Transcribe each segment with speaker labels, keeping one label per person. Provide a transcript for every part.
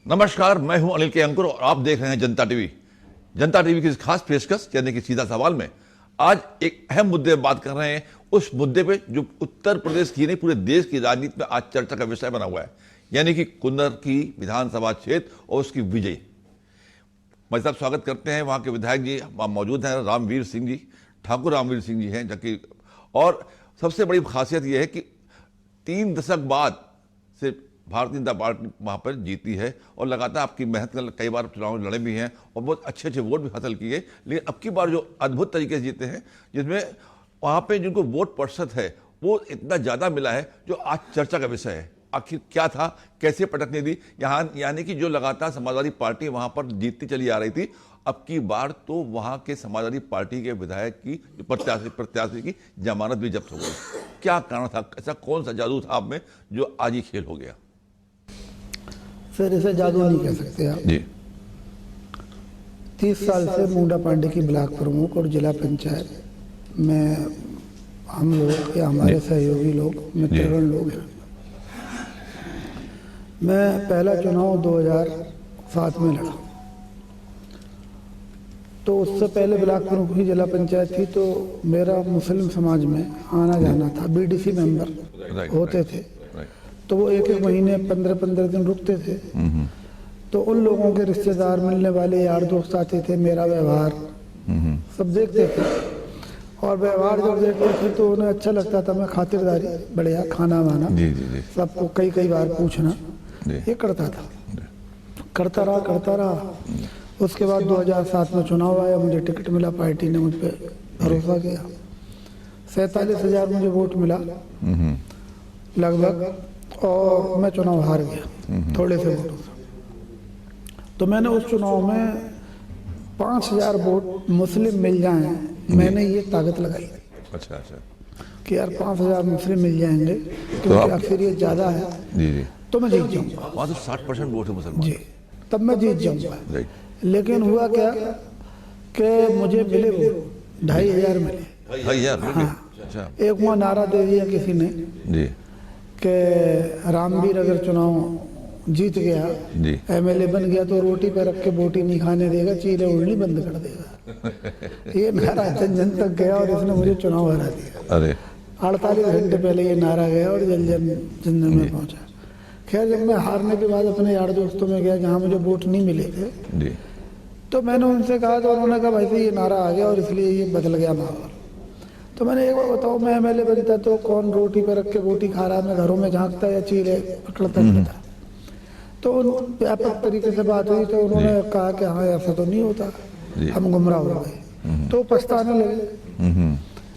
Speaker 1: नमस्कार, मैं हूं अनिल के अंकुर और आप देख रहे हैं जनता टीवी। जनता टीवी की इस खास पेशकश यानी कि सीधा सवाल में आज एक अहम मुद्दे पर बात कर रहे हैं। उस मुद्दे पे जो उत्तर प्रदेश की नहीं पूरे देश की राजनीति में आज चर्चा का विषय बना हुआ है, यानी कि कुन्नर की विधानसभा क्षेत्र और उसकी विजय। मैं साहब स्वागत करते हैं। वहाँ के विधायक जी मौजूद हैं, रामवीर सिंह जी, ठाकुर रामवीर सिंह जी हैं, जबकि और सबसे बड़ी खासियत यह है कि 3 दशक बाद से भारतीय जनता पार्टी वहाँ पर जीती है और लगातार आपकी मेहनत कर कई बार चुनाव लड़े भी हैं और बहुत अच्छे अच्छे वोट भी हासिल किए। लेकिन अब की बार जो अद्भुत तरीके से जीते हैं, जिसमें वहाँ पे जिनको वोट प्रतिशत है वो इतना ज़्यादा मिला है, जो आज चर्चा का विषय है। आखिर क्या था, कैसे पटकने दी यहाँ, यानी कि जो लगातार समाजवादी पार्टी वहाँ पर जीतती चली आ रही थी, अब की बार तो वहाँ के समाजवादी पार्टी के विधायक की प्रत्याशी की जमानत भी जब्त हो गई। क्या कारण था, ऐसा कौन सा जादू था आप में जो आज ही खेल हो गया?
Speaker 2: सर, इसे जादू नहीं कह सकते आप
Speaker 1: जी।
Speaker 2: 30 साल से मुंडा पांडे की ब्लॉक प्रमुख और जिला पंचायत में हम लोग या हमारे सहयोगी लोग मित्रगण लोग हैं। मैं पहला चुनाव 2007 में लड़ा, तो उससे पहले ब्लॉक प्रमुख की जिला पंचायत थी, तो मेरा मुस्लिम समाज में आना जाना था। बीडीसी मेंबर होते थे, तो वो एक एक महीने 15-15 दिन रुकते थे। तो उन लोगों के रिश्तेदार, मिलने वाले यार दोस्त आते थे, मेरा व्यवहार सब देखते थे। और व्यवहार जब देखते थे तो उन्हें अच्छा लगता था। मैं खातिरदारी, बढ़िया खाना वाना, सबको कई बार पूछना, ये करता था। करता रहा। उसके बाद 2007 में चुनाव आया, मुझे टिकट मिला, पार्टी ने मुझ पर भरोसा किया। 47,000 मुझे वोट मिला लगभग, और मैं चुनाव हार गया थोड़े से वोटों से। तो मैंने उस चुनाव में 5,000 वोट मुस्लिम मिल जाएं, मैंने ये ताकत लगाई।
Speaker 1: अच्छा
Speaker 2: कि यार 5,000 मुस्लिम मिल जाएंगे, क्योंकि अक्सरियत ज़्यादा है जी। तो मैं जीत जाऊँगा।
Speaker 1: वहाँ तो 60% वोट है मुसलमान
Speaker 2: जी, तब मैं जीत जाऊँगा। लेकिन हुआ क्या कि मुझे मिले वोट 2,500 मिले।
Speaker 1: 2,500?
Speaker 2: हाँ।
Speaker 1: अच्छा।
Speaker 2: एक वहाँ नारा दे दिया किसी ने
Speaker 1: जी
Speaker 2: कि रामवीर अगर चुनाव जीत गया, एमएलए बन गया, तो रोटी पे रख के बोटी नहीं खाने देगा, चीले उड़नी बंद कर देगा। ये नारा जन जन तक गया और इसने मुझे चुनाव हरा दिया।
Speaker 1: अरे
Speaker 2: 48 घंटे पहले ये नारा गया और जन जन में पहुंचा। खैर, जब मैं हारने के बाद अपने यार दोस्तों में गया जहाँ मुझे वोट नहीं मिले थे, तो मैंने उनसे कहा, तो उन्होंने कहा भाई से ये नारा आ गया और इसलिए ये बदल गया माहौल। तो मैंने एक बार बताओ, मैं एमएलए बनता तो कौन रोटी पे रख के बोटी खा रहा, मैं घरों में झांकता या चीले पकड़ता था। तो व्यापक तरीके से बात हुई, तो उन्होंने कहा कि हाँ ऐसा तो नहीं होता, हम गुमराह हो गए। तो पछताने लगे।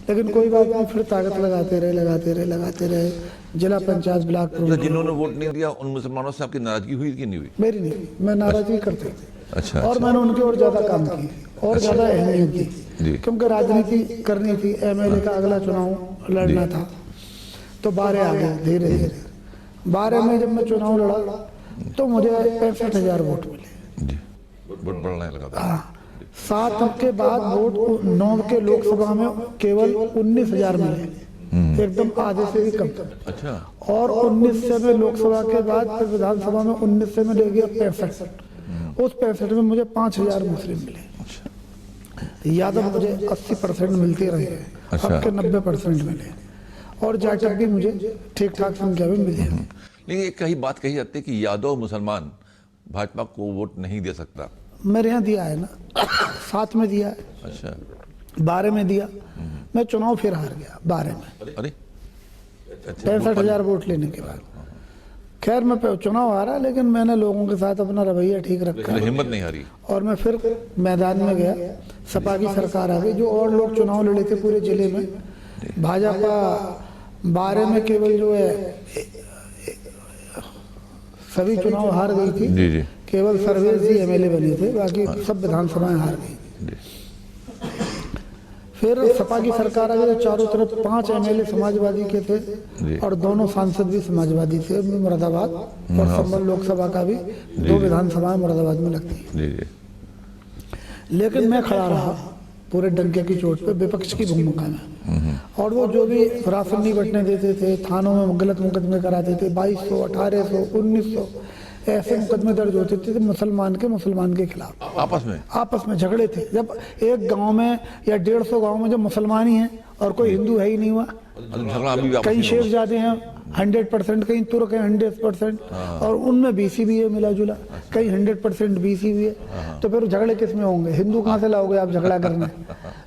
Speaker 2: लेकिन कोई बात नहीं, फिर ताकत लगाते रहे। जिला पंचायत ब्लॉक प्रमुख,
Speaker 1: जिन्होंने वोट नहीं दिया उन मुसलमानों से आपकी नाराजगी हुई कि नहीं हुई?
Speaker 2: मेरी नहीं, मैं नाराजगी करते थे।
Speaker 1: अच्छा।
Speaker 2: और मैंने उनके और ज्यादा काम की और ज्यादा अहमियत दी, क्योंकि राजनीति करनी थी। एमएलए का अगला चुनाव लड़ना था, तो 12 आ गए धीरे धीरे। 12 में जब मैं चुनाव लड़ा तो मुझे 65,000 वोट मिले।
Speaker 1: वोट बढ़ने लगा।
Speaker 2: हाँ, 7 के बाद वोट 9 के लोकसभा में केवल 19,000 मिले, एकदम आधे से भी कम।
Speaker 1: अच्छा। और
Speaker 2: 19 से में लोकसभा के बाद फिर विधानसभा में 19 से में ले गया 65। उस 65 में मुझे 5,000 मुस्लिम मिले। यादव मुझे 80% मिलते रहे, अब के 90% मिले, और जाटक भी मुझे ठीक ठाक संख्या में मिले।
Speaker 1: लेकिन एक कहीं बात कही जाती है कि यादव मुसलमान भाजपा को वोट नहीं दे सकता।
Speaker 2: मेरे यहाँ दिया है ना, 7 में दिया है।
Speaker 1: अच्छा।
Speaker 2: 12 में दिया। मैं चुनाव फिर हार गया 12 में।
Speaker 1: अरे
Speaker 2: 65,000 वोट लेने के बाद। खैर, मैं चुनाव हारा, लेकिन मैंने लोगों के साथ अपना रवैया ठीक रखा,
Speaker 1: हिम्मत नहीं हारी, और
Speaker 2: मैं फिर मैदान में गया। सपा की सरकार आ गई। जो और लोग चुनाव लड़े थे पूरे जिले में, भाजपा 12 में केवल जो है सभी चुनाव हार गई थी। केवल सर्वेश जी एमएलए बने थे, बाकी सब विधानसभाएं हार गई। फिर सपा की सरकार आ गई, तो चारों तरफ 5 एमएलए समाजवादी के थे और दोनों सांसद भी समाजवादी थे। मुरादाबाद और संभल लोकसभा का भी 2 विधानसभाएं मुरादाबाद में लगती है। लेकिन मैं खड़ा रहा पूरे डंके की चोट पे, विपक्ष की भूमिका में। और वो जो भी राशन नहीं बंटने देते थे, थानों में गलत मुकदमे कराते थे, 2200, 1800, 1900, ऐसे मुकदमे दर्ज होते थे मुसलमान के खिलाफ। आपस में झगड़े थे। जब एक गांव में या 150 गांव में जब मुसलमान ही हैं और कोई हिंदू है ही नहीं हुआ, कहीं शेख जाते हैं 100%, कहीं तुर्क है 100%, और उनमें बीसी भी है मिला जुला, कहीं 100% बीसी भी है, तो फिर झगड़े किस में होंगे? हिंदू कहाँ से लाओगे आप झगड़ा करने?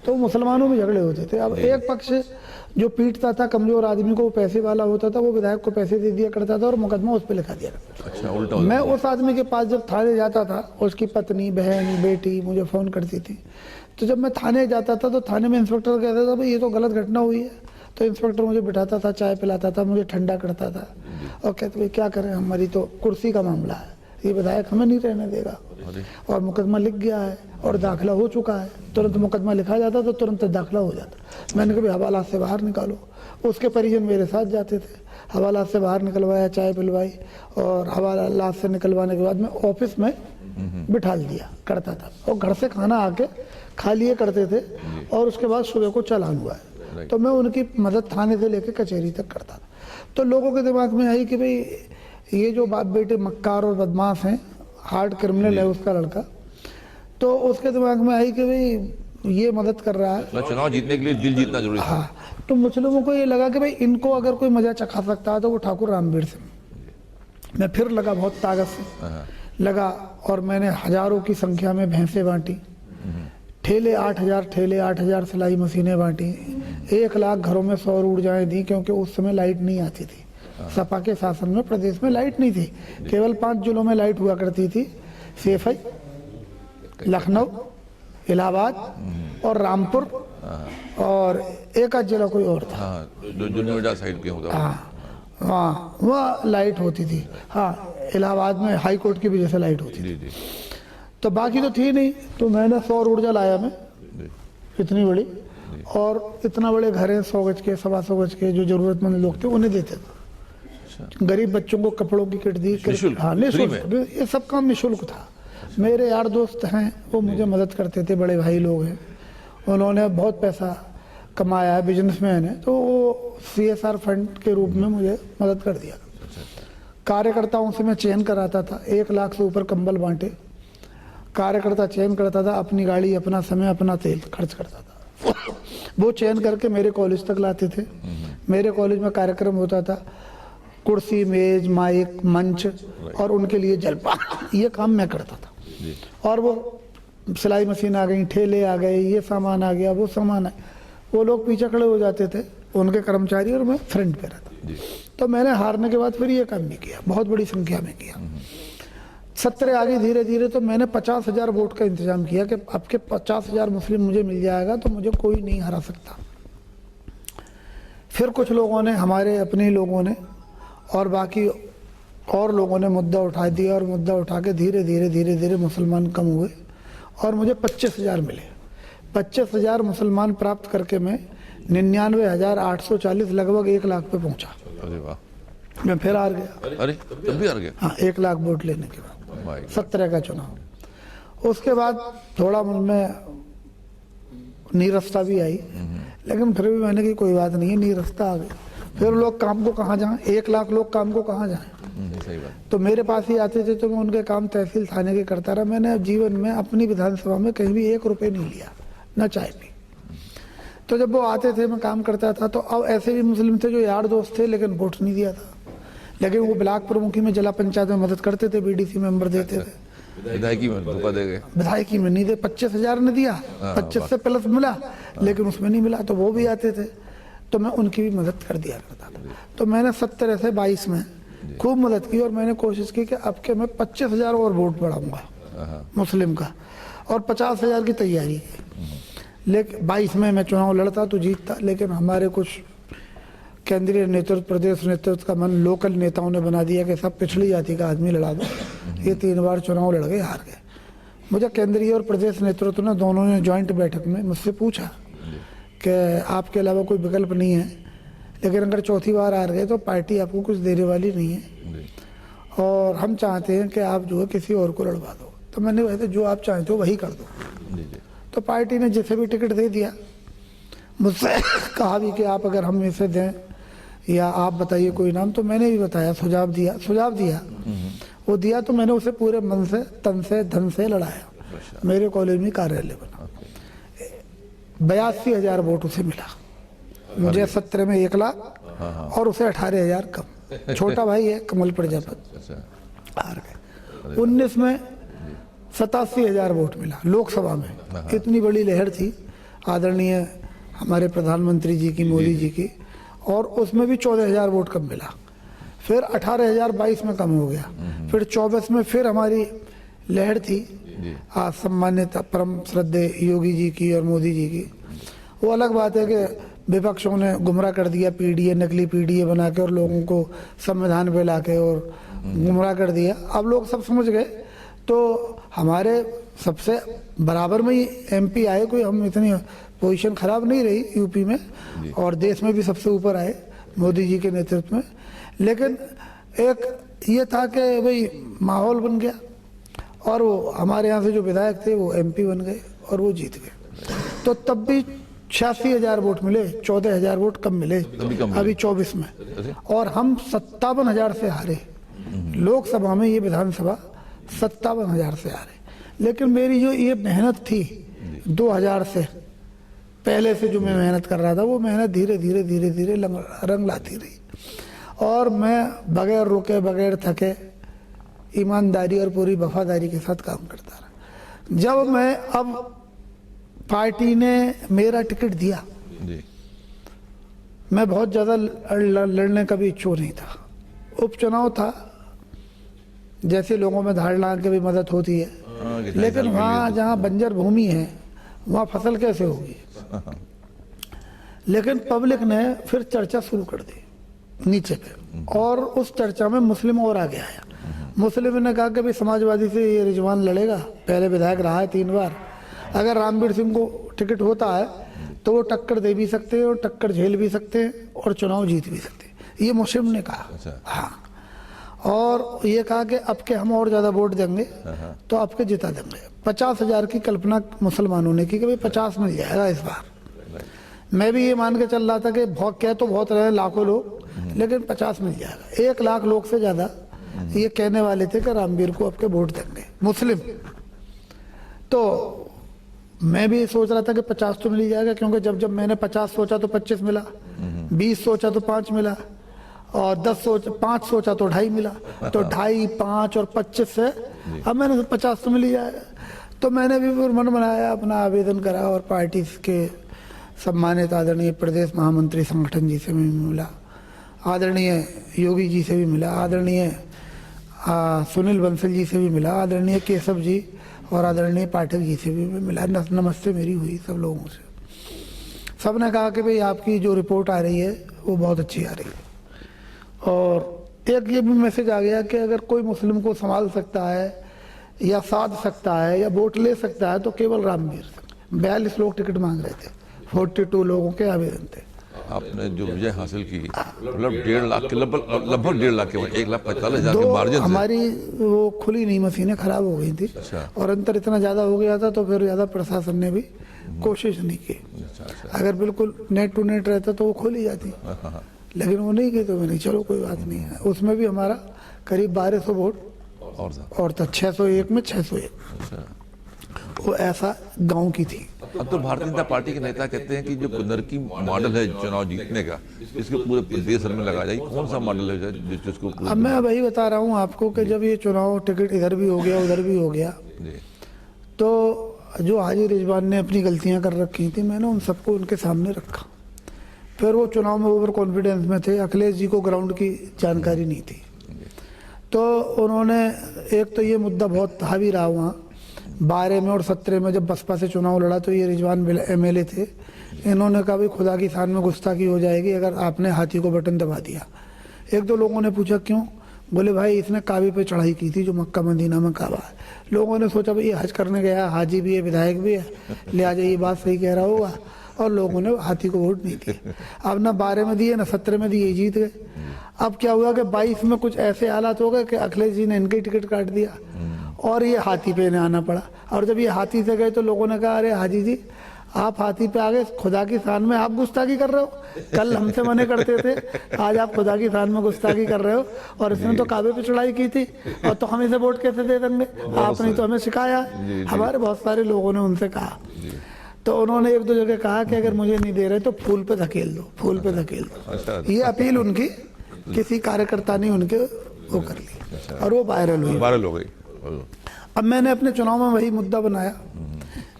Speaker 2: तो मुसलमानों में झगड़े होते थे। अब एक पक्ष जो पीटता था कमजोर आदमी को, वो पैसे वाला होता था, वो विधायक को पैसे दे दिया करता था और मुकदमा उस पर लिखा दिया करता था।
Speaker 1: अच्छा, उल्टा।
Speaker 2: मैं उस आदमी के पास जब थाने जाता था, उसकी पत्नी, बहन, बेटी मुझे फोन करती थी, तो जब मैं थाने जाता था तो थाने में इंस्पेक्टर कहता था भाई ये तो गलत घटना हुई है, तो इंस्पेक्टर मुझे बिठाता था, चाय पिलाता था, मुझे ठंडा करता था और कहते भाई क्या करें, हमारी तो कुर्सी का मामला है, ये विधायक हमें नहीं रहने देगा, और मुकदमा लिख गया है और दाखिला हो चुका है। तुरंत मुकदमा लिखा जाता तो तुरंत दाखिला हो जाता। मैंने कहा हवालात से बाहर निकालो। उसके परिजन मेरे साथ जाते थे, हवालात से बाहर निकलवाया, चाय पिलवाई, और हवालात से निकलवाने के बाद मैं ऑफिस में बिठा दिया करता था, और घर से खाना आके खा लिए करते थे, और उसके बाद सुबह को चालान हुआ है, तो मैं उनकी मदद थाने से लेकर कचहरी तक करता था। तो लोगों के दिमाग में आई कि भाई ये जो बाप बेटे मक्कार और बदमाश हैं, हार्ड क्रिमिनल है उसका लड़का, तो उसके दिमाग में आई कि भाई ये मदद कर रहा है,
Speaker 1: चुनाव जीतने के लिए दिल जीतना जरूरी है।
Speaker 2: हाँ, तो मुस्लिमों को ये लगा कि भाई इनको अगर कोई मजा चखा सकता है तो वो ठाकुर रामवीर सिंह। मैं फिर लगा, बहुत ताकत से लगा, और मैंने हजारों की संख्या में भैंसें बांटी, ठेले 8,000 सिलाई मशीनें बांटी, 1 लाख घरों में सौर ऊर्जाएं दी, क्योंकि उस समय लाइट नहीं आती थी। सपा के शासन में प्रदेश में लाइट नहीं थी, केवल 5 जिलों में लाइट हुआ करती थी, सेफई, लखनऊ, इलाहाबाद और रामपुर, और एक आध जिला कोई और था,
Speaker 1: जो नोएडा साइड पे होता है।
Speaker 2: हाँ, वहाँ लाइट होती थी। हाँ, इलाहाबाद में हाई कोर्ट की वजह से लाइट होती थी, तो बाकी तो थी नहीं। तो मैंने सौर ऊर्जा लाया मैं, इतनी बड़ी, और इतना बड़े घर हैं, 100 गज के, 125 गज के, जो जरूरतमंद लोग थे उन्हें देते थे। गरीब बच्चों को कपड़ों की किट दी। हाँ, निःशुल्क, ये सब काम निःशुल्क था। मेरे यार दोस्त हैं, वो मुझे मदद करते थे, बड़े भाई लोग हैं, उन्होंने बहुत पैसा कमाया है, बिजनेसमैन है, तो वो CSR फंड के रूप में मुझे मदद कर दिया। कार्यकर्ताओं से मैं चयन कराता था, 1 लाख से ऊपर कंबल बांटे, कार्यकर्ता चयन करता था, अपनी गाड़ी, अपना समय, अपना तेल खर्च करता था। वो चयन करके मेरे कॉलेज तक लाते थे। मेरे कॉलेज में कार्यक्रम होता था, कुर्सी, मेज, माइक, मंच, और उनके लिए जलपान, ये काम मैं करता था। और वो सिलाई मशीन आ गई, ठेले आ गए, ये सामान आ गया, वो सामान है, वो लोग पीछे खड़े हो जाते थे, उनके कर्मचारी, और मैं फ्रंट पे रहता। तो मैंने हारने के बाद फिर ये काम भी किया, बहुत बड़ी संख्या में किया। 17 आगे धीरे धीरे, तो मैंने 50,000 वोट का इंतजाम किया कि आपके 50,000 मुस्लिम मुझे मिल जाएगा तो मुझे कोई नहीं हरा सकता। फिर कुछ लोगों ने, हमारे अपने लोगों ने और बाकी और लोगों ने मुद्दा उठा दिया, और मुद्दा उठा के धीरे धीरे मुसलमान कम हुए, और मुझे 25,000 मिले। 25,000 मुसलमान प्राप्त करके मैं 99,840, लगभग 1 लाख पे पहुंचा।
Speaker 1: अरे वाह,
Speaker 2: मैं फिर हार गया।
Speaker 1: अरे तब भी हार गया?
Speaker 2: हाँ, 1 लाख वोट लेने के बाद 17 का चुनाव। उसके बाद थोड़ा मन में नीरसता भी आई, लेकिन फिर भी मैंने कहा कोई बात नहीं है, नीरसता आ गई। फिर लोग काम को कहाँ जाएं, 1 लाख लोग काम को कहाँ जाएं?
Speaker 1: सही बात।
Speaker 2: तो मेरे पास ही आते थे, तो मैं उनके काम तहसील थाने के करता रहा। मैंने जीवन में अपनी विधानसभा में कहीं भी 1 रुपये नहीं लिया, न चाय पी। तो जब वो आते थे, मैं काम करता था, तो अब ऐसे भी मुस्लिम थे जो यार दोस्त थे, लेकिन वोट नहीं दिया था, लेकिन वो ब्लॉक प्रमुखी में, जिला पंचायत में मदद करते थे, BDC मेंबर देते थे।
Speaker 1: विधायकी में धोखा दे गए?
Speaker 2: विधायकी में नहीं दे, 25,000 ने दिया, 25 से प्लस मिला, लेकिन उसमें नहीं मिला, तो वो भी आते थे, तो मैं उनकी भी मदद कर दिया करता था। तो मैंने 17 से 22 में खूब मदद की, और मैंने कोशिश की कि अब के मैं 25,000 और वोट बढ़ाऊंगा मुस्लिम का, और 50,000 की तैयारी की। लेकिन 22 में मैं चुनाव लड़ता तो जीतता, लेकिन हमारे कुछ केंद्रीय नेतृत्व, प्रदेश नेतृत्व का मन लोकल नेताओं ने बना दिया कि सब पिछड़ी जाति का आदमी लड़ा दो। ये 3 बार चुनाव लड़ गए, हार गए। मुझे केंद्रीय और प्रदेश नेतृत्व ने, दोनों ने ज्वाइंट बैठक में मुझसे पूछा कि आपके अलावा कोई विकल्प नहीं है, लेकिन अगर चौथी बार हार गए तो पार्टी आपको कुछ देने वाली नहीं है, और हम चाहते हैं कि आप जो है किसी और को लड़वा दो। तो मैंने वैसे जो आप चाहते हो वही कर दो। तो पार्टी ने जिसे भी टिकट दे दिया, मुझसे कहा भी कि आप अगर हम इसे दें या आप बताइए कोई नाम, तो मैंने भी बताया, सुझाव दिया। वो दिया तो मैंने उसे पूरे मन से, तन से, धन से लड़ाया। मेरे कॉलेज में कार्यालय बना, 82,000 वोट उसे मिला, मुझे 17 में 1 लाख और उसे 18,000 कम। छोटा भाई है कमल प्रजापति, हार गए। 19 में 87,000 वोट मिला लोकसभा में, इतनी बड़ी लहर थी आदरणीय हमारे प्रधानमंत्री जी की, मोदी जी की, और उसमें भी 14,000 वोट कम मिला। फिर 18,000 22 में कम हो गया, फिर 24 में फिर हमारी लहर थी सम्मानित परम श्रद्धेय योगी जी की और मोदी जी की। वो अलग बात है कि विपक्षों ने गुमराह कर दिया, पीडीए, नकली पीडीए बना के और लोगों को संविधान पे ला के और गुमराह कर दिया। अब लोग सब समझ गए, तो हमारे सबसे बराबर में ही एमपी आए, कोई हम इतनी पोजीशन खराब नहीं रही यूपी में, और देश में भी सबसे ऊपर आए मोदी जी के नेतृत्व में। लेकिन एक ये था कि भाई माहौल बन गया, और वो हमारे यहाँ से जो विधायक थे वो एमपी बन गए और वो जीत गए। तो तब भी 86,000 वोट मिले, 14,000 वोट कम मिले अभी 24 में, और हम 57,000 से हारे लोकसभा में, ये विधानसभा 57,000 से हारे। लेकिन मेरी जो ये मेहनत थी 2000 से पहले से जो मैं मेहनत कर रहा था, वो मेहनत धीरे धीरे धीरे धीरे रंग लाती रही, और मैं बगैर रुके, बगैर थके, ईमानदारी और पूरी वफादारी के साथ काम करता रहा। जब मैं अब पार्टी ने मेरा टिकट दिया, मैं बहुत ज़्यादा लड़ने का भी इच्छुक नहीं था। उपचुनाव था, जैसे लोगों में धारणा की भी मदद होती है, लेकिन वहाँ जहाँ बंजर भूमि है वहाँ फसल कैसे होगी। लेकिन पब्लिक ने फिर चर्चा शुरू कर दी नीचे पे, और उस चर्चा में मुस्लिम और आगे आया। मुस्लिम ने कहा कि भाई समाजवादी से ये रिजवान लड़ेगा, पहले विधायक रहा है 3 बार, अगर रामवीर सिंह को टिकट होता है तो वो टक्कर दे भी सकते हैं और टक्कर झेल भी सकते हैं और चुनाव जीत भी सकते हैं, ये मुस्लिम ने कहा। हाँ, और ये कहा कि अब के हम और ज़्यादा वोट देंगे तो आपके जिता देंगे। 50,000 की कल्पना मुसलमानों ने की कि भाई 50 मिल जाएगा इस बार। मैं भी ये मान के चल रहा था कि कह तो बहुत रहे लाखों लोग, लेकिन 50 मिल जाएगा। 1 लाख लोग से ज़्यादा ये कहने वाले थे कि रामवीर को आपके वोट देंगे मुस्लिम। तो मैं भी सोच रहा था कि 50 तो मिल ही जाएगा, क्योंकि जब मैंने 50 सोचा तो 25 मिला, 20 सोचा तो 5 मिला, और 5 सोचा तो 2.5 मिला, तो 2.5, 5 और 25 से अब मैंने 50 तो मिल ही जाएगा। तो मैंने भी फिर मन बनाया, अपना आवेदन करा, और पार्टी के सम्मानित आदरणीय प्रदेश महामंत्री संगठन जी से भी मिला, आदरणीय योगी जी से भी मिला, आदरणीय सुनील बंसल जी से भी मिला, आदरणीय केशव जी और आदरणीय पाठक जी से भी मिला। नमस्ते मेरी हुई सब लोगों से। सब ने कहा कि भाई आपकी जो रिपोर्ट आ रही है वो बहुत अच्छी आ रही है, और एक ये भी मैसेज आ गया कि अगर कोई मुस्लिम को संभाल सकता है या साध सकता है या वोट ले सकता है तो केवल रामवीर। 42 लोग टिकट मांग रहे थे, 42 लोगों के आवेदन थे।
Speaker 1: आपने जो विजय हासिल की, मतलब 1.5 लाख के लगभग 1.5 लाख के 1,45,000 के मार्जिन से। हमारी
Speaker 2: वो खुली नहीं, मशीनें खराब हो गई थी। और अंतर इतना ज़्यादा हो गया था, तो फिर ज़्यादा प्रशासन ने भी कोशिश नहीं की। अगर बिल्कुल नेट टू नेट रहता तो वो खोली जाती, लेकिन वो नहीं की, तो मैंने चलो कोई बात नहीं है। उसमें भी हमारा करीब 1200 वोट और था, 601 में 601। वो ऐसा गांव की थी।
Speaker 1: अब तो भारतीय जनता पार्टी के नेता कहते हैं कि जो कुनरकी मॉडल है चुनाव जीतने का, इसको पूरे प्रदेश में लगाया जाए। कौन सा मॉडल है जिसको?
Speaker 2: अब मैं वही बता रहा हूँ आपको कि जब ये चुनाव टिकट इधर भी हो गया उधर भी हो गया, तो जो हाजी रिजवान ने अपनी गलतियाँ कर रखी थी, मैंने उन सबको उनके सामने रखा। फिर वो चुनाव में ओवर कॉन्फिडेंस में थे, अखिलेश जी को ग्राउंड की जानकारी नहीं थी, तो उन्होंने एक तो ये मुद्दा बहुत हावी रहा वहाँ 12 में और 17 में जब बसपा से चुनाव लड़ा, तो ये रिजवान एमएलए थे, इन्होंने कहा भाई खुदा की शान में गुस्ताखी हो जाएगी अगर आपने हाथी को बटन दबा दिया। 1-2 लोगों ने पूछा क्यों, बोले भाई इसने काबे पे चढ़ाई की थी जो मक्का मदीना में काबा है। लोगों ने सोचा भाई ये हज करने गया, हाजी भी है, विधायक भी है, लिहाजा ये बात सही कह रहा होगा, और लोगों ने हाथी को वोट नहीं दिए। अब ना 12 में दिए ना 17 में दिए, जीत गए। अब क्या हुआ कि 22 में कुछ ऐसे हालात हो गए कि अखिलेश जी ने इनके टिकट काट दिया और ये हाथी पे इन्हें आना पड़ा। और जब ये हाथी से गए तो लोगों ने कहा अरे हाजी जी आप हाथी पे आ गए, खुदा की शान में आप गुस्ताखी कर रहे हो। कल हमसे मने करते थे, आज आप खुदा की शान में गुस्ताखी कर रहे हो। और इसने तो काबे पे चढ़ाई की थी, और तो हम इसे वोट कैसे दे देंगे? आपने तो हमें सिखाया। हमारे बहुत सारे लोगों ने उनसे कहा, तो उन्होंने एक दो जगह कहा कि अगर मुझे नहीं दे रहे तो फूल पे धकेल दो, फूल पे धकेल दो। ये अपील उनकी किसी कार्यकर्ता ने उनके वो कर ली, और वो वायरल
Speaker 1: हो गई।
Speaker 2: अब मैंने अपने चुनाव में वही मुद्दा बनाया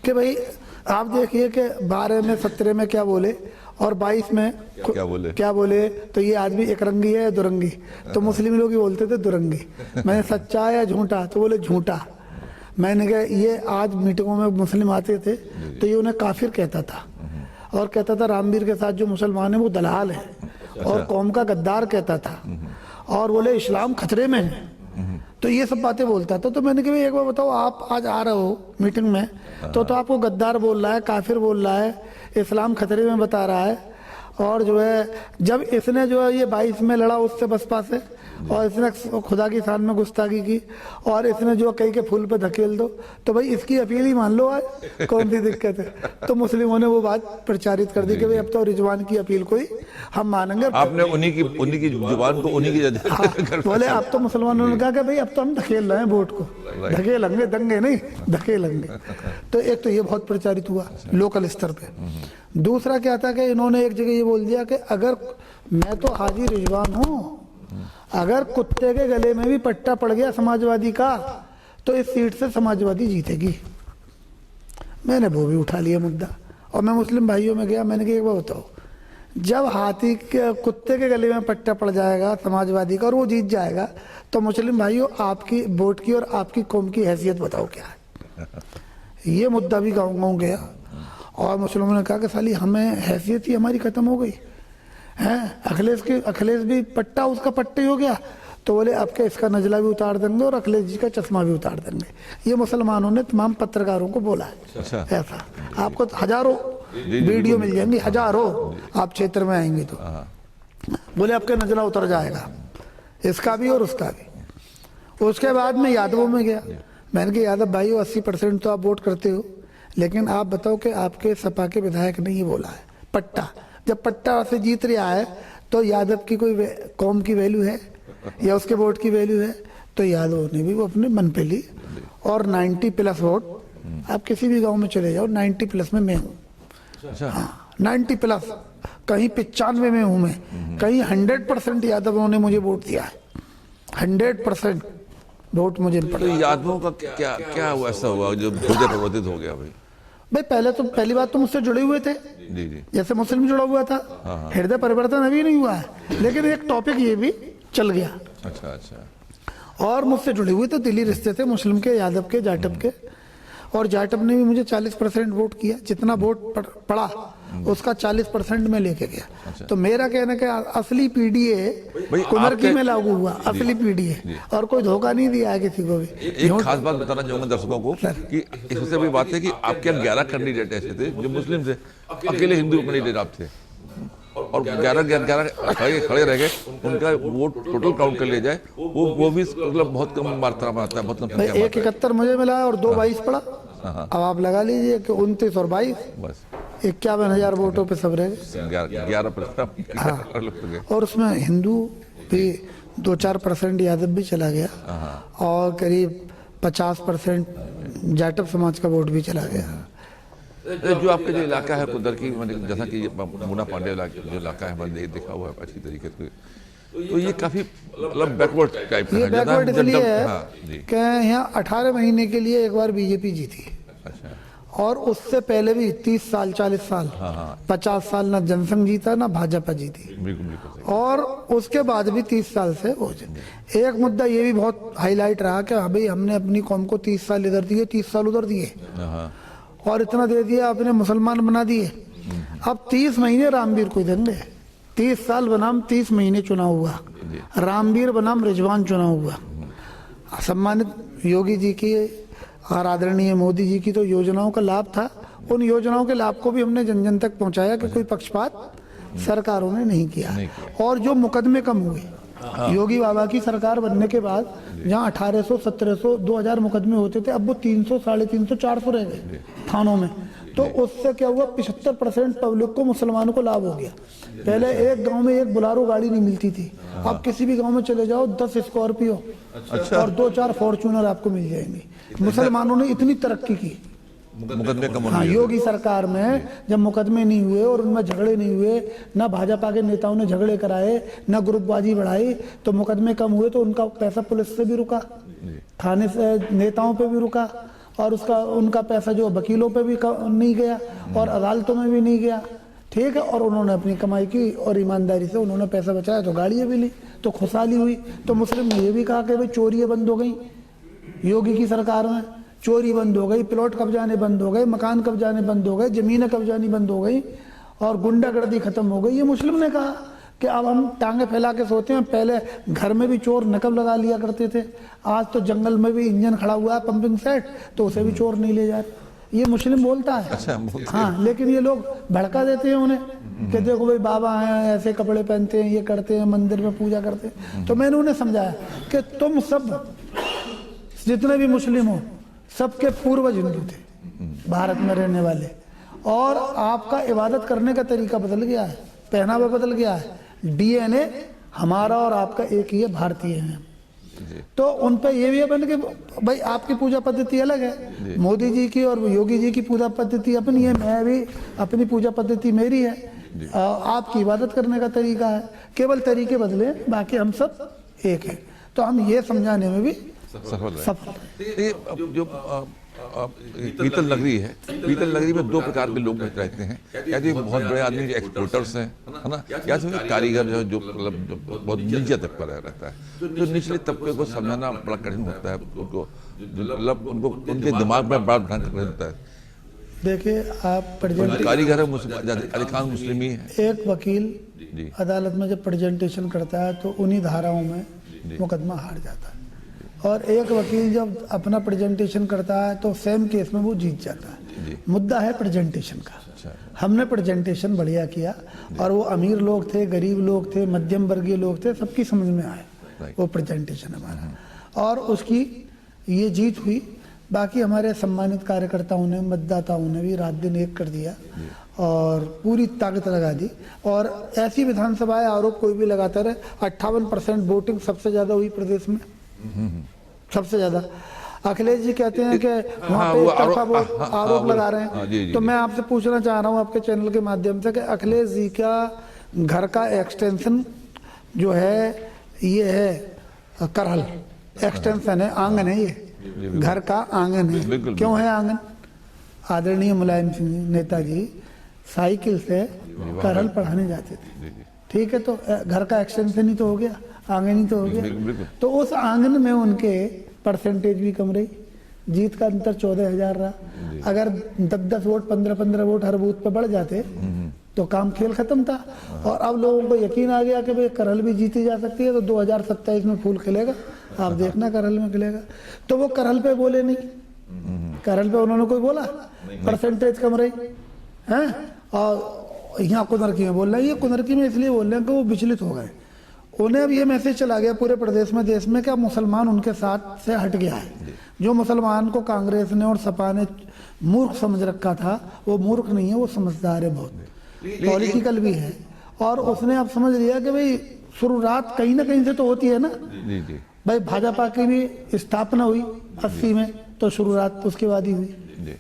Speaker 2: कि भाई आप देखिए कि 12 में 17 में क्या बोले, और 22 में क्या बोले। तो ये आदमी एक रंगी है या दुरंगी? तो मुस्लिम लोग ही बोलते थे दुरंगी। मैंने सच्चा या झूठा? तो बोले झूठा। मैंने कहा ये आज मीटिंगों में मुस्लिम आते थे तो ये उन्हें काफिर कहता था, और कहता था रामवीर के साथ जो मुसलमान है वो दलाल है, और कौम का गद्दार कहता था, और बोले इस्लाम खतरे में है। तो ये सब बातें बोलता था। तो मैंने कहा एक बार बताओ, आप आज आ रहे हो मीटिंग में तो आपको गद्दार बोल रहा है, काफिर बोल रहा है, इस्लाम खतरे में बता रहा है, और जो है जब इसने जो है ये 22 में लड़ा उससे बसपा से, और इसने खुदा की शान में गुस्ताखी की, और इसने जो कही के फूल पे धकेल दो, तो भाई इसकी अपील ही मान लो, आज कौन सी दिक्कत है? तो मुस्लिमों ने वो बात प्रचारित कर दी कि भाई अब तो रिजवान की अपील को ही हम मानेंगे।
Speaker 1: आपने उन्हीं की जुबान को उन्हीं की
Speaker 2: बोले अब तो मुसलमानों ने कहा कि भाई अब तो हम धकेल रहे हैं वोट को, धकेलेंगे, दंगे नहीं धकेलेंगे। तो एक तो ये बहुत प्रचारित हुआ लोकल स्तर पे। दूसरा क्या था कि इन्होंने एक जगह ये बोल दिया कि अगर मैं तो हाजी रिजवान हूँ, अगर कुत्ते के गले में भी पट्टा पड़ गया समाजवादी का तो इस सीट से समाजवादी जीतेगी। मैंने वो भी उठा लिया मुद्दा, और मैं मुस्लिम भाइयों में गया। मैंने कहा एक बार बताओ, जब हाथी के कुत्ते के गले में पट्टा पड़ जाएगा समाजवादी का और वो जीत जाएगा, तो मुस्लिम भाइयों आपकी वोट की और आपकी कौम की हैसियत बताओ क्या है? ये मुद्दा भी गाँव गया, और मुसलमानों ने कहा कि साली हमें हैसियत ही हमारी खत्म हो गई है। अखिलेश भी पट्टा उसका पट्टा ही हो गया, तो बोले अब क्या इसका नजला भी उतार देंगे और अखिलेश जी का चश्मा भी उतार देंगे। ये मुसलमानों ने तमाम पत्रकारों को बोला है। ऐसा आपको हजारों वीडियो मिल जाएंगी, हजारों, आप क्षेत्र में आएंगे तो। बोले आपका नजला उतर जाएगा, इसका भी और उसका भी। उसके बाद में यादवों में गया। मैंने कहा यादव भाई 80% तो आप वोट करते हो, लेकिन आप बताओ कि आपके सपा के विधायक ने ये बोला है पट्टा। जब पट्टा से जीत रहा है तो यादव की कोई कौम की वैल्यू है या उसके वोट की वैल्यू है? तो यादव ने भी वो अपने मन पे ली, और 90+ वोट। आप किसी भी गांव में चले जाओ, 90+ में मैं हूँ। हाँ, 90+, कहीं 95 में हूँ मैं, कहीं 100% यादवों ने मुझे वोट दिया है। 100% वोट मुझे पड़ा।
Speaker 1: तो यादवों का क्या हुआ, ऐसा हुआ जो हृदय परिवर्तित हो गया? भाई
Speaker 2: पहली बात तो मुझसे जुड़े हुए थे, जैसे मुस्लिम जुड़ा हुआ था। हृदय परिवर्तन अभी नहीं हुआ है, लेकिन एक टॉपिक ये भी चल गया। अच्छा। और मुझसे जुड़े हुए तो दिली रिश्ते थे, मुस्लिम के, यादव के, जाटव के, और जाटव ने भी मुझे 40% वोट किया। जितना वोट पड़ा उसका 40% में लेके गया। अच्छा। तो मेरा कहना कि असली पीडीए कुनरकी में लागू हुआ, असली पीडीए, और कोई धोखा नहीं दिया है किसी को भी।
Speaker 1: एक खास बात बताना चाहूंगा दर्शकों को कि इससे भी बात है कि आपके 11 कैंडिडेट ऐसे थे जो मुस्लिम थे, अकेले हिंदू कैंडिडेट आप थे, और 11 खड़े रह गए। उनका वोट टोटल काउंट कर लिया जाए वो भी मतलब बहुत कम मात्रा में आता है, बहुत कम संख्या में।
Speaker 2: 171 मुझे मिला और 222 पड़ा। अब आप लगा लीजिए कि 29 और 22, बस 51,000 वोटों पे सब रह गए।
Speaker 1: 11%।
Speaker 2: हाँ। और उसमें हिंदू भी 2-4% यादव भी चला गया, और करीब 50% जाटव समाज का वोट भी चला गया।
Speaker 1: जो आपका जो इलाका है कुदर की, जैसा कि मुना पांडे जो इलाका है, मैंने देखा हुआ है अच्छी तरीके से, तो ये काफी मतलब बैकवर्ड टाइप का है।
Speaker 2: बैकवर्ड इसलिए है कि यहाँ 18 महीने के लिए एक बार बीजेपी जीती। अच्छा। और उससे पहले भी 30 साल 40 साल 50 साल ना जनसंघ जीता ना भाजपा जीती, और उसके बाद भी 30 साल से वो जीते। एक मुद्दा ये भी बहुत हाईलाइट रहा कि भाई हमने अपनी कौम को 30 साल इधर दिए, 30 साल उधर दिए, और इतना दे दिया आपने, मुसलमान बना दिए। अब 30 महीने रामवीर को देंगे। 30 साल बनाम 30 महीने चुनाव हुआ, रामवीर बनाम रिजवान चुनाव हुआ। सम्मानित योगी जी की और आदरणीय मोदी जी की तो योजनाओं का लाभ था, उन योजनाओं के लाभ को भी हमने जन जन तक पहुंचाया कि कोई पक्षपात सरकारों ने नहीं किया। और जो मुकदमे कम हुए, योगी बाबा की सरकार बनने के बाद जहाँ 1800, 1700, 2000 मुकदमे होते थे, अब वो 300, 350, 400 रह गए थानों में। तो उससे क्या हुआ, 75% पब्लिक को, मुसलमानों को लाभ हो गया। पहले एक गांव में एक बुलारो गाड़ी नहीं मिलती थी, अब किसी भी गांव में चले जाओ 10 स्कॉर्पियो और 2-4 फॉर्च्यूनर आपको मिल जाएंगी। मुसलमानों ने इतनी तरक्की की।
Speaker 1: मुकदमे कम
Speaker 2: हाँ, योगी सरकार में जब मुकदमे नहीं हुए और उनमें झगड़े नहीं हुए, ना भाजपा के नेताओं ने झगड़े कराए, ना ग्रुपबाजी बढ़ाई, तो मुकदमे कम हुए, तो उनका पैसा पुलिस से भी रुका, थाने से नेताओं पे भी रुका, और उनका पैसा जो वकीलों पे भी नहीं गया और अदालतों में भी नहीं गया। ठीक है, और उन्होंने अपनी कमाई की और ईमानदारी से उन्होंने पैसा बचाया, तो गाड़ियाँ भी ली, तो खुशहाली हुई। तो मुस्लिम ने ये भी कहा कि भाई चोरियाँ बंद हो गई, योगी की सरकार में चोरी बंद हो गई, प्लॉट कब्जाने बंद हो गए, मकान कब्जाने बंद हो गए, जमीनें कब्जानी बंद हो गई और गुंडागर्दी खत्म हो गई। ये मुस्लिम ने कहा कि अब हम टांगे फैला के सोते हैं। पहले घर में भी चोर नकब लगा लिया करते थे, आज तो जंगल में भी इंजन खड़ा हुआ है पंपिंग सेट, तो उसे भी चोर नहीं ले जा रहे। ये मुस्लिम बोलता है।
Speaker 1: अच्छा,
Speaker 2: हाँ, लेकिन ये लोग भड़का देते हैं उन्हें कि देखो भाई बाबा हैं, ऐसे कपड़े पहनते हैं, ये करते हैं, मंदिर में पूजा करते हैं। तो मैंने उन्हें समझाया कि तुम सब जितने भी मुस्लिम हो, सबके पूर्वज हिंदू थे भारत में रहने वाले, और आपका इबादत करने का तरीका बदल गया है, पहनावा बदल गया है, डीएनए हमारा और आपका एक ही है, भारतीय हैं। तो उन पे ये भी है बन के भाई आपकी पूजा पद्धति अलग है, मोदी जी की और योगी जी की पूजा पद्धति अपनी है, मैं भी अपनी पूजा पद्धति मेरी है, आपकी इबादत करने का तरीका है, केवल तरीके बदले, बाकी हम सब एक हैं। तो हम ये समझाने में भी सफल
Speaker 1: है। जो पीतल नगरी है, पीतल नगरी में दो प्रकार के लोग रहते हैं, या तो बहुत बड़े आदमी जो एक्सपोर्टर्स हैं, है ना, या तो कारीगर जो मतलब बहुत नीचे तबका रहता है। जो निचले तबके को समझाना बड़ा कठिन होता है, उनको मतलब उनको उनके दिमाग में बड़ा ढंग कठिन होता है।
Speaker 2: देखिए, आप
Speaker 1: कारीगर अधिकांश मुस्लिम ही है।
Speaker 2: एक वकील अदालत में जब प्रेजेंटेशन करता है तो उन्हीं धाराओं में मुकदमा हार जाता है, और एक वकील जब अपना प्रेजेंटेशन करता है तो सेम केस में वो जीत जाता है। मुद्दा है प्रेजेंटेशन का। हमने प्रेजेंटेशन बढ़िया किया, और वो अमीर लोग थे, गरीब लोग थे, मध्यम वर्गीय लोग थे, सबकी समझ में आए वो प्रेजेंटेशन हमारा, और उसकी ये जीत हुई। बाकी हमारे सम्मानित कार्यकर्ताओं ने, मतदाताओं ने भी रात दिन एक कर दिया और पूरी ताकत लगा दी, और ऐसी विधानसभाएं आरोप कोई भी लगाता रहे। 58% वोटिंग सबसे ज्यादा हुई प्रदेश में, सबसे ज्यादा। अखिलेश जी कहते हैं कि वहाँ पे आरोप लगा रहे हैं, तो मैं आपसे पूछना चाह रहा हूँ आपके चैनल के माध्यम से कि अखिलेश जी का घर का एक्सटेंशन जो है, ये है करहल एक्सटेंशन है, आंगन है, ये घर का आंगन है। क्यों है आंगन? आदरणीय मुलायम सिंह नेताजी साइकिल से करहल पढ़ाने जाते थे, ठीक है, तो घर का एक्सटेंशन ही तो हो गया, आंगन ही तो हो गया। तो उस आंगन में उनके परसेंटेज भी कम रही, जीत का अंतर 14,000 रहा। अगर 10-10 वोट, 15-15 वोट हर बूथ पे बढ़ जाते तो काम खेल खत्म था। और अब लोगों को यकीन आ गया कि भाई करहल भी जीती जा सकती है, तो 2027 में फूल खिलेगा, आप देखना करहल में खिलेगा। तो वो करहल पे बोले नहीं, करहल पे उन्होंने कोई बोला, परसेंटेज कम रही है। और यहाँ कुनरकी में बोल रहे हैं, ये कुनरकी में इसलिए बोल रहे हैं कि वो विचलित हो गए। उन्हें अब ये मैसेज चला गया पूरे प्रदेश में, देश में, क्या मुसलमान उनके साथ से हट गया है। जो मुसलमान को कांग्रेस ने और सपा ने मूर्ख समझ रखा था, वो मूर्ख नहीं है, वो समझदार है, बहुत पॉलिटिकल भी है। और उसने अब समझ लिया कि भाई शुरुआत कहीं ना कहीं से तो होती है ना। भाई भाजपा की भी स्थापना हुई 80 में, तो शुरुआत उसके बाद ही हुई।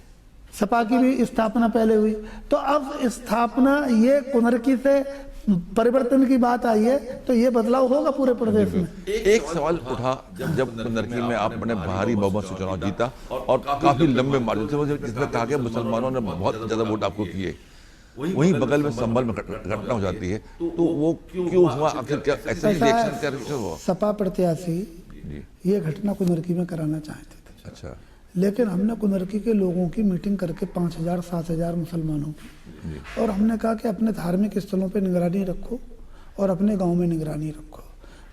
Speaker 2: सपा की भी स्थापना पहले हुई, तो अब स्थापना, ये कुनरकी से परिवर्तन की बात आई है, तो ये बदलाव होगा पूरे प्रदेश में।
Speaker 1: एक सवाल उठा जब कुनरकी में आपने भारी बहुमत से चुनाव जीता और काफी लंबे मार्जिन से, जिसमें कहा कि मुसलमानों ने बहुत ज्यादा वोट आपको किए, वहीं बगल में संभल में घटना हो जाती है, तो वो क्यों हुआ? आखिर क्या ऐसा रिएक्शन क्या हुआ?
Speaker 2: सपा प्रत्याशी ये घटना कुनरकी में कराना चाहते थे।
Speaker 1: अच्छा।
Speaker 2: लेकिन हमने कुनरकी के लोगों की मीटिंग करके 5,000-7,000 मुसलमानों की, और हमने कहा कि अपने धार्मिक स्थलों पे निगरानी रखो और अपने गांव में निगरानी रखो।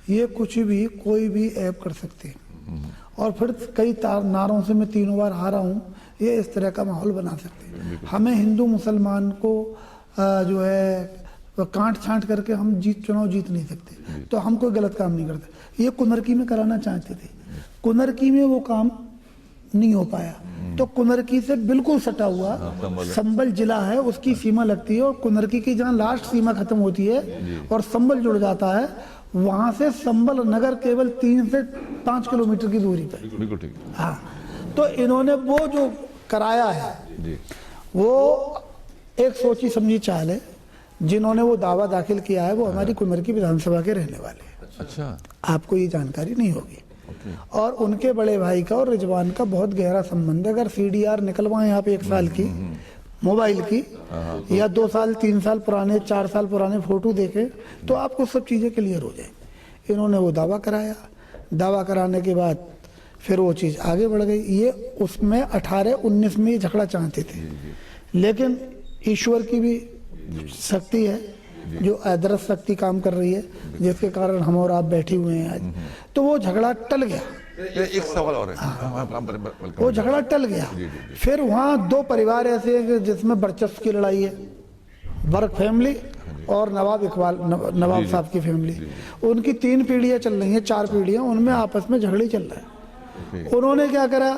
Speaker 2: ये कुछ भी कोई भी ऐप कर सकते हैं, और फिर कई नारों से मैं 3 बार हारा हूँ, ये इस तरह का माहौल बना सकते हैं। हमें हिंदू मुसलमान को जो है कांट छांट करके हम चुनाव जीत नहीं सकते, तो हम कोई गलत काम नहीं करते। ये कुनरकी में कराना चाहते थे, कुनरकी में वो काम नहीं हो पाया। तो कुनरकी से बिल्कुल सटा हुआ संबल जिला है, उसकी सीमा लगती है और कुनरकी की जहाँ लास्ट सीमा खत्म होती है और संबल जुड़ जाता है, वहां से संबल नगर केवल 3 से 5 किलोमीटर की दूरी पे।
Speaker 1: बिल्कुल ठीक।
Speaker 2: हाँ, तो इन्होंने वो जो कराया है
Speaker 1: जी।
Speaker 2: वो एक सोची समझी चाल है। जिन्होंने वो दावा दाखिल किया है वो हमारी कुनरकी विधानसभा के रहने वाले हैं।
Speaker 1: अच्छा,
Speaker 2: आपको ये जानकारी नहीं होगी। और उनके बड़े भाई का और रिजवान का बहुत गहरा संबंध है। अगर CDR निकलवाएं आप 1 साल की मोबाइल की या 2 साल 3 साल पुराने 4 साल पुराने फोटो देखें तो आपको सब चीज़ें क्लियर हो जाएंगी। इन्होंने वो दावा कराया, दावा कराने के बाद फिर वो चीज़ आगे बढ़ गई। ये उसमें 18-19 में ये झगड़ा चाहते थे, लेकिन ईश्वर की भी शक्ति है जो अदृश्य शक्ति काम कर रही है, जिसके कारण हम और आप बैठे हुए हैं आज। तो वो झगड़ा टल गया।
Speaker 1: एक सवाल और है।
Speaker 2: वो झगड़ा टल गया। फिर वहाँ 2 परिवार ऐसे हैं कि जिसमें वर्चस्व की लड़ाई है, वर्क फैमिली और नवाब इकबाल नवाब साहब की फैमिली। उनकी 3 पीढ़ियाँ चल रही हैं, 4 पीढ़ियाँ, उनमें आपस में झगड़े चल रहा है। उन्होंने क्या करा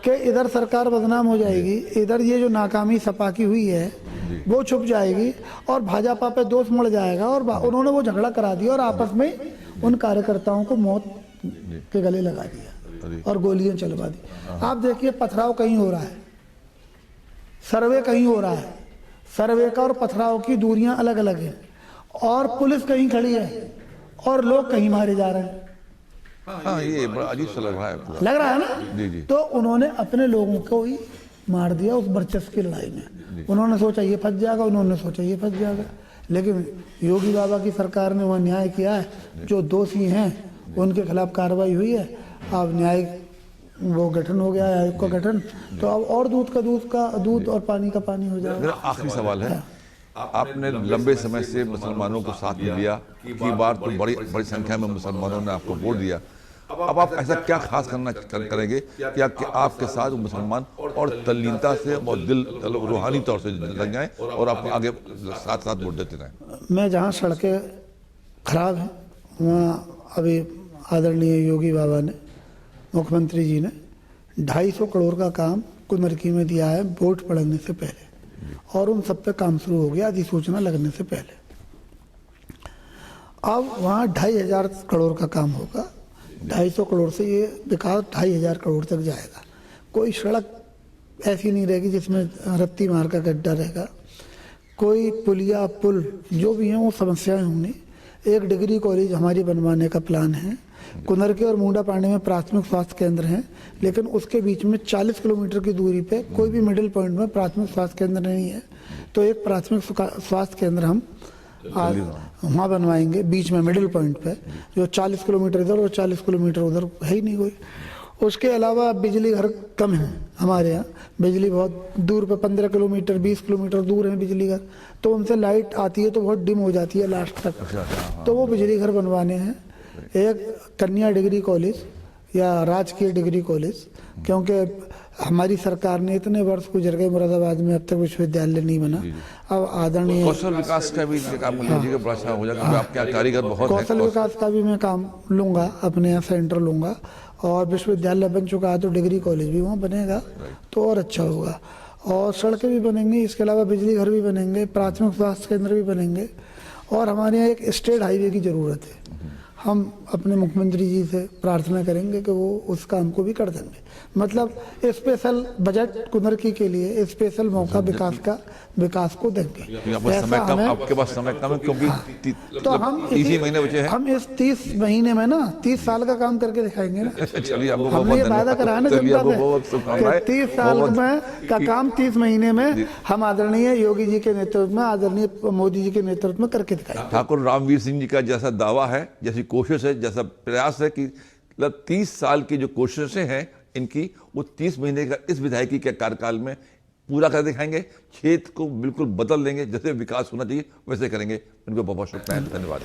Speaker 2: कि इधर सरकार बदनाम हो जाएगी, इधर ये जो नाकामी सपा की हुई है वो छुप जाएगी और भाजपा पे दोष मड़ जाएगा, और उन्होंने वो झगड़ा करा दिया और आपस में उन कार्यकर्ताओं को मौत के गले लगा दिया और गोलियां चलवा दी। आप देखिए पथराव कहीं हो रहा है, सर्वे कहीं हो रहा है, सर्वे का और पथराव की दूरियां अलग अलग हैं, और पुलिस कहीं खड़ी है और लोग कहीं मारे जा रहे हैं।
Speaker 1: हाँ, ये बड़ा अजीब सा लग रहा है पूरा।
Speaker 2: लग रहा है ना?
Speaker 1: जी जी।
Speaker 2: तो उन्होंने अपने लोगों को ही मार दिया उस वर्चस्व की लड़ाई में। उन्होंने सोचा ये फंस जाएगा, उन्होंने सोचा ये फंस जाएगा, लेकिन योगी बाबा की सरकार ने वह न्याय किया है। जो दोषी हैं उनके खिलाफ कार्रवाई हुई है। अब न्यायिक वो गठन हो गया है, आयोग का गठन, तो अब और दूध का दूध और पानी का पानी हो जाएगा।
Speaker 1: मेरा आखिरी सवाल है, आपने लंबे समय से मुसलमानों को साथ में लिया, की बार तो बड़ी संख्या में मुसलमानों ने आपको वोट दिया। अब आप ऐसा क्या खास करेंगे कि आपके साथ मुसलमान और तल्लीनता से और दिल रूहानी तौर से लग जाएं और आपको आगे साथ साथ वोट देते रहें?
Speaker 2: मैं जहाँ सड़कें खराब हैं वहाँ अभी आदरणीय योगी बाबा ने, मुख्यमंत्री जी ने 250 करोड़ का काम कुनरकी में दिया है वोट पड़ने से पहले, और उन सब पे काम शुरू हो गया अधिसूचना लगने से पहले। अब वहाँ 2500 करोड़ का काम होगा। 250 करोड़ से ये विकास 2500 करोड़ तक जाएगा। कोई सड़क ऐसी नहीं रहेगी जिसमें रत्ती मार का गड्ढा रहेगा, कोई पुलिया पुल जो भी हैं वो समस्याएं होंगी। एक डिग्री कॉलेज हमारी बनवाने का प्लान है। कुनरकी और मुंडा पांडे में प्राथमिक स्वास्थ्य केंद्र हैं, लेकिन उसके बीच में 40 किलोमीटर की दूरी पे कोई भी मिडिल पॉइंट में प्राथमिक स्वास्थ्य केंद्र नहीं है। तो एक प्राथमिक स्वास्थ्य केंद्र हम आज वहाँ बनवाएंगे बीच में मिडिल पॉइंट पे, जो 40 किलोमीटर इधर और 40 किलोमीटर उधर है ही नहीं कोई। उसके अलावा बिजली घर कम है हमारे यहाँ, बिजली बहुत दूर पे 15 किलोमीटर 20 किलोमीटर दूर है बिजली घर, तो उनसे लाइट आती है तो बहुत डिम हो जाती है लास्ट तक। तो वो बिजली घर बनवाने हैं। एक कन्या डिग्री कॉलेज या राजकीय डिग्री कॉलेज, क्योंकि हमारी सरकार ने इतने वर्ष गुजर गए मुरादाबाद में अब तक विश्वविद्यालय नहीं बना। अब आदरणीय
Speaker 1: कौशल विकास का भी काम लीजिएगा, बड़ा अच्छा हो जाएगा। आपके यहाँ कारीगर बहुत हैं।
Speaker 2: कौशल विकास का भी मैं काम लूँगा, अपने यहाँ सेंटर लूँगा, और विश्वविद्यालय बन चुका है तो डिग्री कॉलेज भी वहाँ बनेगा तो और अच्छा होगा। और सड़कें भी बनेंगी, इसके अलावा बिजली घर भी बनेंगे, प्राथमिक स्वास्थ्य केंद्र भी बनेंगे, और हमारे यहाँ एक स्टेट हाईवे की ज़रूरत है। हम अपने मुख्यमंत्री जी से प्रार्थना करेंगे कि वो उस काम को भी कर देंगे। मतलब स्पेशल बजट कुनरकी के लिए स्पेशल मौका विकास को देंगे।
Speaker 1: आपके पास समय कम है क्योंकि
Speaker 2: तो हम
Speaker 1: इसी महीने बचे हैं।
Speaker 2: हम इस 30 महीने में ना 30 साल का काम करके दिखाएंगे ना।
Speaker 1: चलिए,
Speaker 2: हमने ये वादा करा ना जनता से 30 साल में का काम 30 महीने में हम आदरणीय योगी जी के नेतृत्व में, आदरणीय मोदी जी के नेतृत्व में करके दिखाएंगे।
Speaker 1: ठाकुर रामवीर सिंह जी का जैसा दावा है, जैसी कोशिश है, जैसा प्रयास है कि 30 साल की जो कोशिशें हैं इनकी, वो 30 महीने का इस विधायकी के कार्यकाल में पूरा कर दिखाएंगे। क्षेत्र को बिल्कुल बदल देंगे, जैसे विकास होना चाहिए वैसे करेंगे। इनको बहुत बहुत शुभकामनाएं, धन्यवाद।